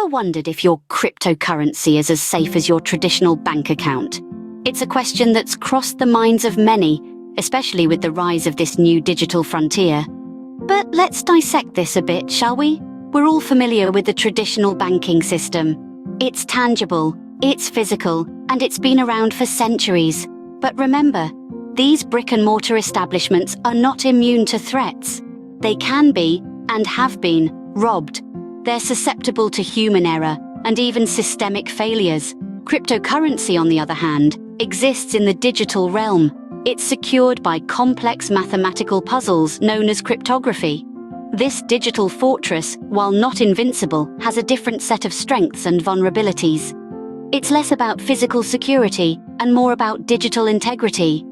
Ever wondered if your cryptocurrency is as safe as your traditional bank account? It's a question that's crossed the minds of many, especially with the rise of this new digital frontier. But let's dissect this a bit, shall we? We're all familiar with the traditional banking system. It's tangible, it's physical, and it's been around for centuries. But remember, these brick-and-mortar establishments are not immune to threats. They can be, and have been, robbed. They're susceptible to human error and even systemic failures. Cryptocurrency, on the other hand, exists in the digital realm. It's secured by complex mathematical puzzles known as cryptography. This digital fortress, while not invincible, has a different set of strengths and vulnerabilities. It's less about physical security and more about digital integrity.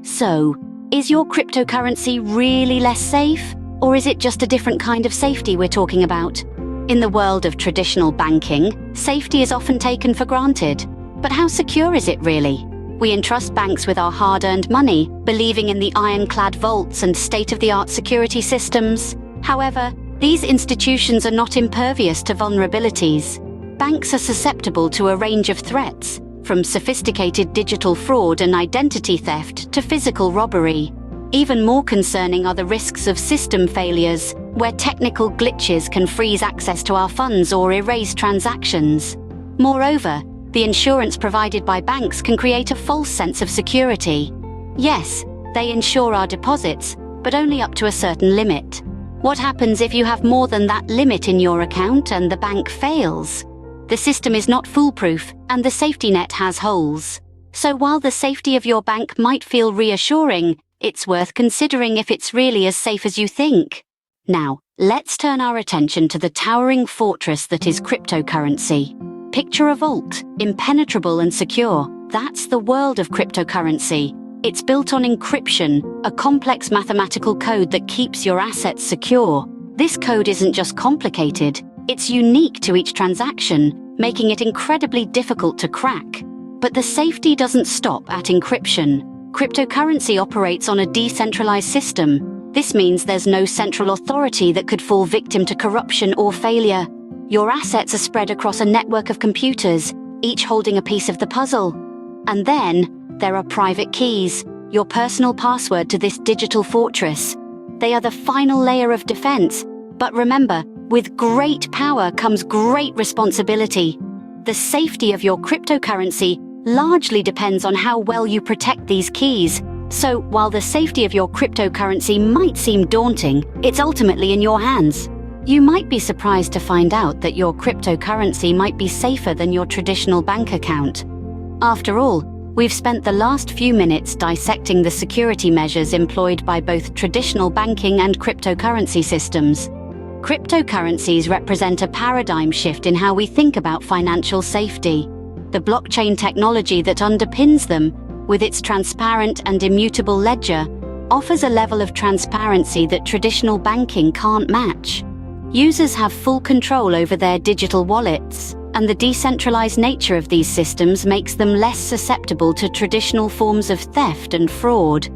So, is your cryptocurrency really less safe? Or is it just a different kind of safety we're talking about? In the world of traditional banking, safety is often taken for granted. But how secure is it really? We entrust banks with our hard-earned money, believing in the ironclad vaults and state-of-the-art security systems. However, these institutions are not impervious to vulnerabilities. Banks are susceptible to a range of threats, from sophisticated digital fraud and identity theft to physical robbery. Even more concerning are the risks of system failures, where technical glitches can freeze access to our funds or erase transactions. Moreover, the insurance provided by banks can create a false sense of security. Yes, they insure our deposits, but only up to a certain limit. What happens if you have more than that limit in your account and the bank fails? The system is not foolproof, and the safety net has holes. So while the safety of your bank might feel reassuring, it's worth considering if it's really as safe as you think. Now, let's turn our attention to the towering fortress that is cryptocurrency. Picture a vault, impenetrable and secure. That's the world of cryptocurrency. It's built on encryption, a complex mathematical code that keeps your assets secure. This code isn't just complicated, it's unique to each transaction, making it incredibly difficult to crack. But the safety doesn't stop at encryption. Cryptocurrency operates on a decentralized system. This means there's no central authority that could fall victim to corruption or failure. Your assets are spread across a network of computers, each holding a piece of the puzzle. And then, there are private keys, your personal password to this digital fortress. They are the final layer of defense. But remember, with great power comes great responsibility. The safety of your cryptocurrency largely depends on how well you protect these keys. So, while the safety of your cryptocurrency might seem daunting, it's ultimately in your hands. You might be surprised to find out that your cryptocurrency might be safer than your traditional bank account. After all, we've spent the last few minutes dissecting the security measures employed by both traditional banking and cryptocurrency systems. Cryptocurrencies represent a paradigm shift in how we think about financial safety. The blockchain technology that underpins them, with its transparent and immutable ledger, offers a level of transparency that traditional banking can't match. Users have full control over their digital wallets, and the decentralized nature of these systems makes them less susceptible to traditional forms of theft and fraud.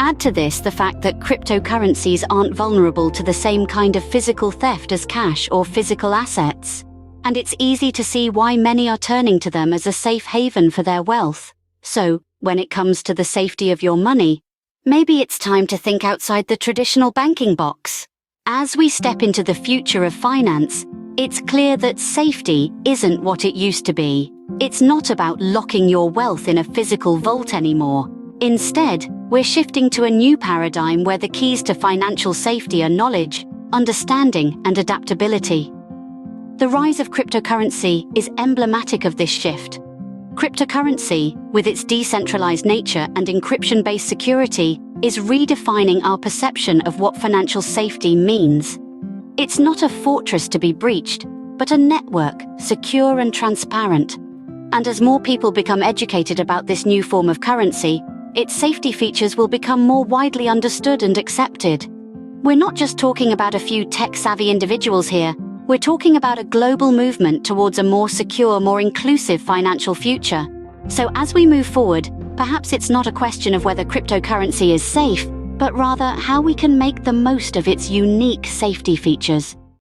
Add to this the fact that cryptocurrencies aren't vulnerable to the same kind of physical theft as cash or physical assets. And it's easy to see why many are turning to them as a safe haven for their wealth. So, when it comes to the safety of your money, maybe it's time to think outside the traditional banking box. As we step into the future of finance, it's clear that safety isn't what it used to be. It's not about locking your wealth in a physical vault anymore. Instead, we're shifting to a new paradigm where the keys to financial safety are knowledge, understanding, and adaptability. The rise of cryptocurrency is emblematic of this shift. Cryptocurrency, with its decentralized nature and encryption-based security, is redefining our perception of what financial safety means. It's not a fortress to be breached, but a network, secure and transparent. And as more people become educated about this new form of currency, its safety features will become more widely understood and accepted. We're not just talking about a few tech-savvy individuals here. We're talking about a global movement towards a more secure, more inclusive financial future. So as we move forward, perhaps it's not a question of whether cryptocurrency is safe, but rather how we can make the most of its unique safety features.